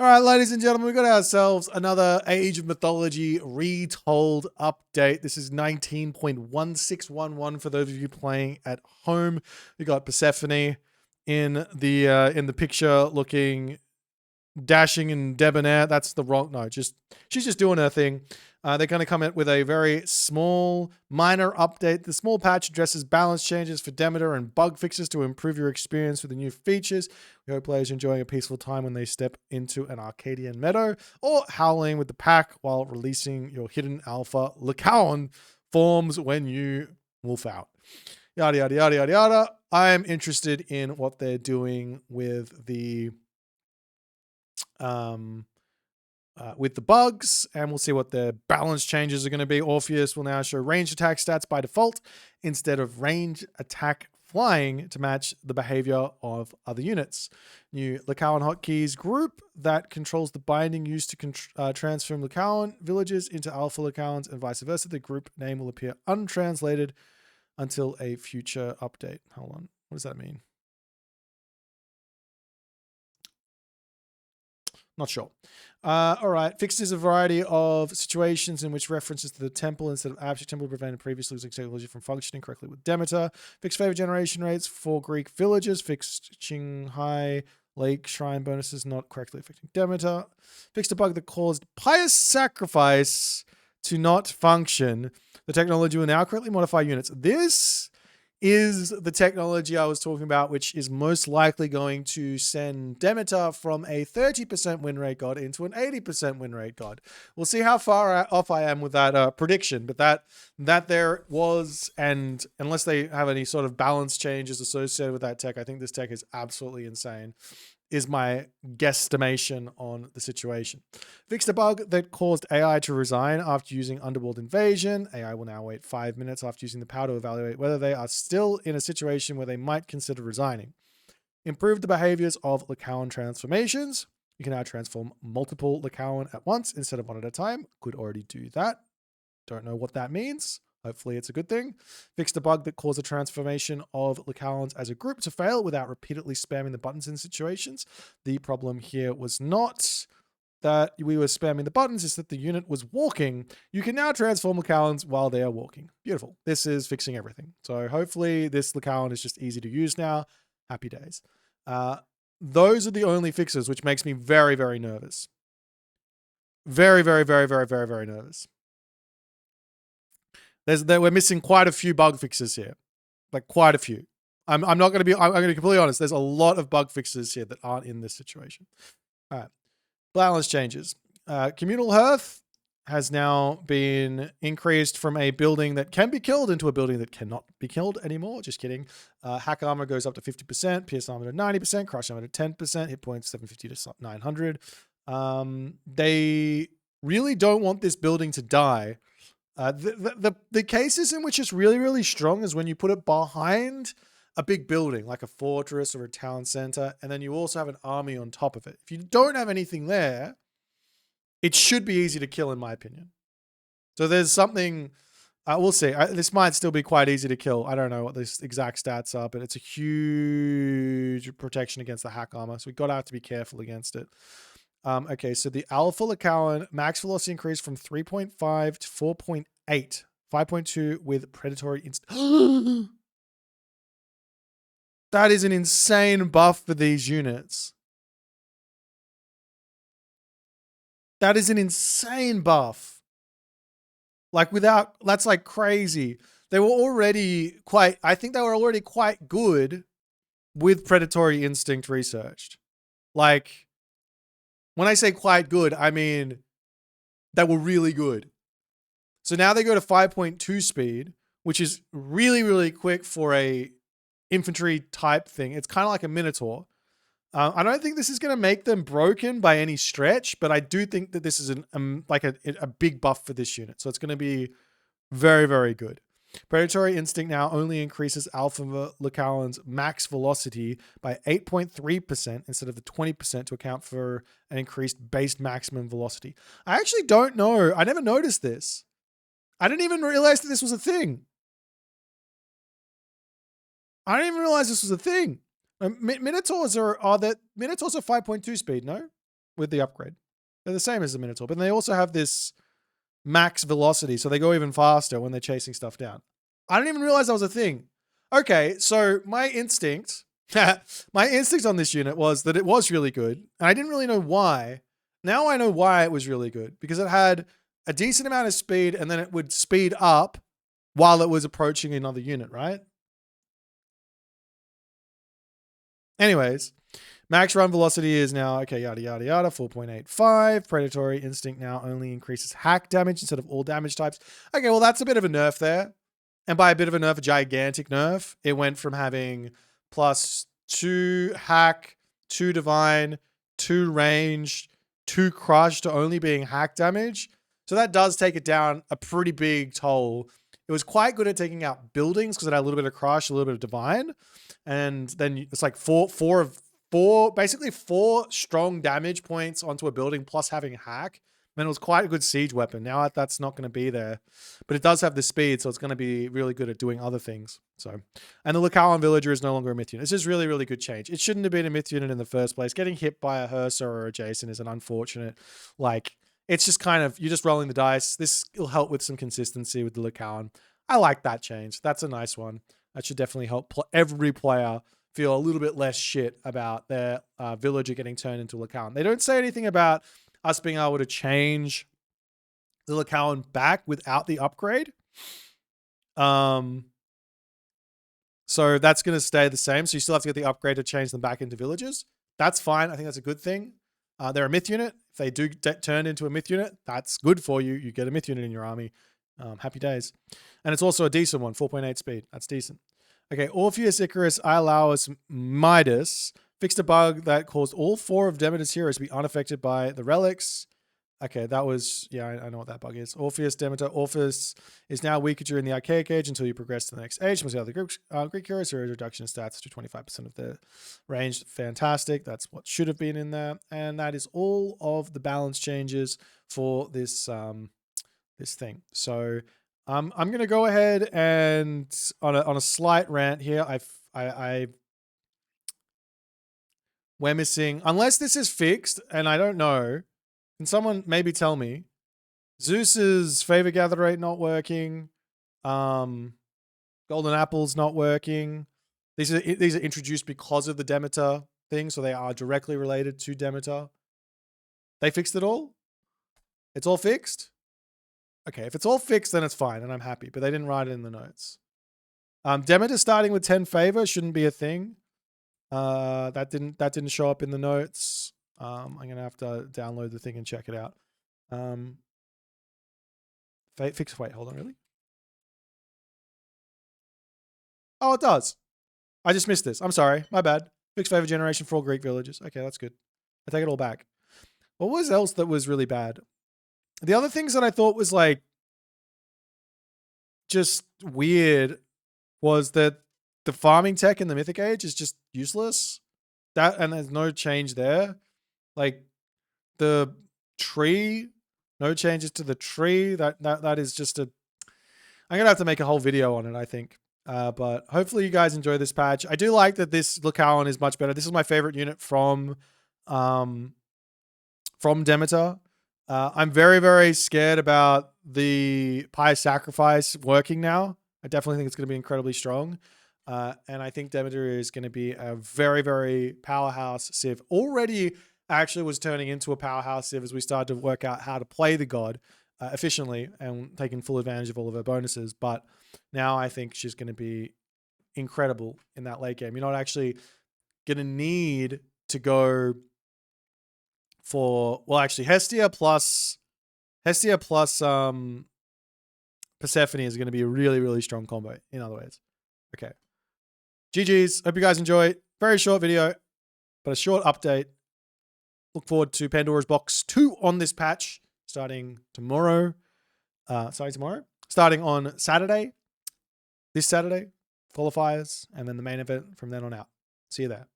All right, ladies and gentlemen, we got ourselves another Age of Mythology Retold update. This is 19.1611 for those of you playing at home. We got Persephone in the picture, looking dashing and debonair. That's the wrong. No, she's just doing her thing. They're going to come in with a very small, minor update. The small patch addresses balance changes for Demeter and bug fixes to improve your experience with the new features. We hope players are enjoying a peaceful time when they step into an Arcadian meadow or howling with the pack while releasing your hidden alpha Lycaon forms when you wolf out. Yada, yada, yada, yada, yada. I'm interested in what they're doing with the bugs, and we'll see what the balance changes are going to be. Orpheus will now show range attack stats by default instead of range attack flying to match the behavior of other units. New Lycaon hotkeys group that controls the binding used to transform Lycaon villages into alpha Lycaons and vice versa. The group name will appear untranslated until a future update. Hold on. What does that mean? Not sure. All right. Fixes a variety of situations in which references to the temple instead of abstract temple prevented previously using technology from functioning correctly with Demeter. Fixed favor generation rates for Greek villages. Fixed Qinghai Lake shrine bonuses not correctly affecting Demeter. Fixed a bug that caused pious sacrifice to not function. The technology will now correctly modify units. This is the technology I was talking about, which is most likely going to send Demeter from a 30% win rate god into an 80% win rate god. We'll see how far off I am with that prediction, but that there was, and unless they have any sort of balance changes associated with that tech, I think this tech is absolutely insane, is my guesstimation on the situation. Fixed a bug that caused AI to resign after using Underworld Invasion. AI will now wait 5 minutes after using the power to evaluate whether they are still in a situation where they might consider resigning. Improved the behaviors of Lycaon transformations. You can now transform multiple Lycaon at once instead of one at a time. Could already do that. Don't know what that means. Hopefully it's a good thing. Fixed a bug that caused a transformation of Lycaons as a group to fail without repeatedly spamming the buttons in situations. The problem here was not that we were spamming the buttons, it's that the unit was walking. You can now transform Lycaons while they are walking. Beautiful. This is fixing everything. So hopefully this Lycaon is just easy to use now. Happy days. Those are the only fixes, which makes me very, very nervous. Very, very, very, very, very, very nervous. We're missing quite a few bug fixes here, like quite a few. I'm going to be completely honest. There's a lot of bug fixes here that aren't in this situation. All right, balance changes. Communal hearth has now been increased from a building that can be killed into a building that cannot be killed anymore. Just kidding. Hack armor goes up to 50%, pierce armor to 90%, crush armor to 10%, hit points 750 to 900. They really don't want this building to die. The cases in which it's really, really strong is when you put it behind a big building, like a fortress or a town center, and then you also have an army on top of it. If you don't have anything there, it should be easy to kill, in my opinion. So there's something, we'll see. This might still be quite easy to kill. I don't know what the exact stats are, but it's a huge protection against the hack armor. So we've got to have to be careful against it. Okay, so the Alpha Lycaon max velocity increased from 3.5 to 4.8. 5.2 with predatory instinct. That is an insane buff for these units. That is an insane buff. That's like crazy. They were already I think they were already quite good with predatory instinct researched. Like, when I say quite good, I mean they were really good. So now they go to 5.2 speed, which is really, really quick for a infantry type thing. It's kind of like a Minotaur. I don't think this is going to make them broken by any stretch, but I do think that this is a big buff for this unit. So it's going to be very, very good. Predatory Instinct now only increases Alpha Lycaon's max velocity by 8.3% instead of the 20% to account for an increased base maximum velocity. I actually don't know. I never noticed this. I didn't even realize that this was a thing. Minotaurs are 5.2 speed, no? with the upgrade. They're the same as the Minotaur, but they also have this max velocity, so they go even faster when they're chasing stuff down. I didn't even realize that was a thing. Okay, so my instinct on this unit was that it was really good, and I didn't really know why. Now I know why it was really good, because it had a decent amount of speed, and then it would speed up while it was approaching another unit, right? Anyways, max run velocity is now, okay, yada, yada, yada, 4.85. Predatory instinct now only increases hack damage instead of all damage types. Okay, well, that's a bit of a nerf there. And by a bit of a nerf, a gigantic nerf. It went from having +2 hack, 2 divine, 2 range, 2 crush to only being hack damage. So that does take it down a pretty big toll. It was quite good at taking out buildings because it had a little bit of crush, a little bit of divine. And then it's like basically 4 strong damage points onto a building plus having hack. Man, it was quite a good siege weapon. Now that's not going to be there, but it does have the speed, so it's going to be really good at doing other things. So, and the Lucalan Villager is no longer a myth unit. It's just really, really good change. It shouldn't have been a myth unit in the first place. Getting hit by a Hersa or a Jason is an unfortunate, like, it's just kind of, you're just rolling the dice. This will help with some consistency with the Lucalan. I like that change. That's a nice one. That should definitely help every player feel a little bit less shit about their villager getting turned into Lucalan. They don't say anything about us being able to change the Lucalan back without the upgrade. So that's going to stay the same. So you still have to get the upgrade to change them back into villagers. That's fine. I think that's a good thing. They're a myth unit. If they do turn into a myth unit, that's good for you. You get a myth unit in your army. Happy days. And it's also a decent one, 4.8 speed. That's decent. Okay, Orpheus, Icarus, Iolaus, Midas fixed a bug that caused all 4 of Demeter's heroes to be unaffected by the relics. Okay, that was, yeah, I know what that bug is. Orpheus, Demeter. Orpheus is now weaker during the Archaic Age until you progress to the next age. Must have the Greek heroes, heroes reduction in stats to 25% of their range. Fantastic. That's what should have been in there. And that is all of the balance changes for this this thing. So I'm going to go ahead and on a slight rant here. We're missing, unless this is fixed, and I don't know. Can someone maybe tell me? Zeus's favor gather rate not working. Golden apples not working. These are introduced because of the Demeter thing, so they are directly related to Demeter. They fixed it all? It's all fixed? Okay, if it's all fixed, then it's fine, and I'm happy. But they didn't write it in the notes. Demeter starting with 10 favor shouldn't be a thing. That didn't show up in the notes. I'm gonna have to download the thing and check it out. Wait, hold on, really? Oh, it does. I just missed this. I'm sorry, my bad. Fixed favor generation for all Greek villages. Okay, that's good. I take it all back. What was else that was really bad? The other things that I thought was like just weird was that the farming tech in the Mythic Age is just useless. And there's no change there. Like the tree, no changes to the tree. That is just a. I'm gonna have to make a whole video on it, I think. But hopefully you guys enjoy this patch. I do like that this Lucalan is much better. This is my favorite unit from Demeter. I'm very, very scared about the Pious Sacrifice working now. I definitely think it's going to be incredibly strong. And I think Demeter is going to be a very, very powerhouse civ. Already actually was turning into a powerhouse civ as we started to work out how to play the god efficiently and taking full advantage of all of her bonuses. But now I think she's going to be incredible in that late game. You're not actually going to need to go for, well, actually Hestia plus Persephone is going to be a really, really strong combo in other ways. Okay. GG's. Hope you guys enjoy. Very short video, but a short update. Look forward to Pandora's Box 2 on this patch starting tomorrow. Starting on Saturday. This Saturday. Qualifiers. And then the main event from then on out. See you there.